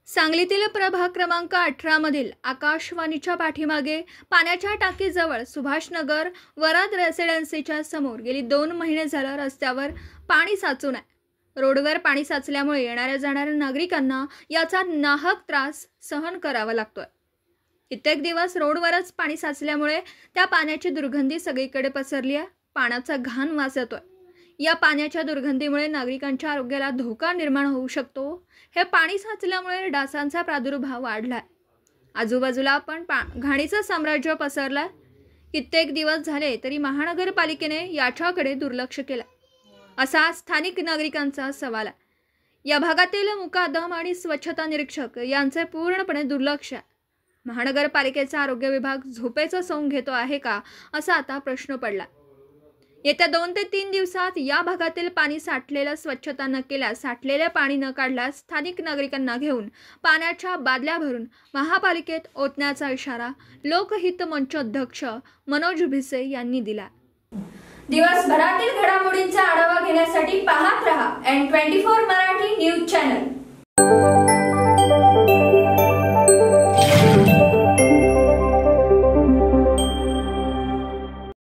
सांगलीतील प्रभाग क्रमांक 18 मधील आकाशवाणीच्या पाठीमागे पाण्याच्या टाकीजवळ सुभाषनगर वराद रेसिडेन्सीच्या समोर गेली 2 महिने झालं रस्त्यावर पाणी साचून आहे। रोडवर पाणी साचल्यामुळे येणाऱ्या जाणाऱ्या नागरिकांना याचा नाहक त्रास सहन करावा लागतोय। कित्येक दिवस रोडवरच पाणी साचल्यामुळे त्या पाण्याची दुर्गंधी सगळीकडे पसरली आहे। पाण्याचा घाण वास येतोय। या पाण्याच्या दुर्गंधीमुळे नागरिकांच्या आरोग्याला धोका निर्माण होऊ शकतो। हे पाणी साचल्यामुळे डासांचा प्रादुर्भाव वाढलाय। आजूबाजूला पण घाणीचं साम्राज्य पसरलंय। कित्येक दिवस झाले तरी महानगरपालिकेने याच्याकडे दुर्लक्ष केलं असा स्थानिक नागरिकांचा सवाल आहे। या भागातील मुकादम आणि स्वच्छता निरीक्षक यांचे पूर्णपणे दुर्लक्ष आहे। महानगरपालिकेचा आरोग्य विभाग झोपेचं सोंग घेतो आहे का असा आता प्रश्न पडला। येत्या 2 ते 3 दिवसात या भागातील पाणी साठलेलं स्वच्छता न केल्यास, साठलेले पाणी न काढल्यास स्थानिक नागरिकांना घेऊन पाण्याच्या बादल्या भरून महापालिकेत ओतण्याचा इशारा लोकहित मंच अध्यक्ष मनोज भिसे यांनी दिला। दिवसभरातील घडामोडींचा आढावा घेण्यासाठी पाहत रहा N24 मराठी न्यूज चॅनल।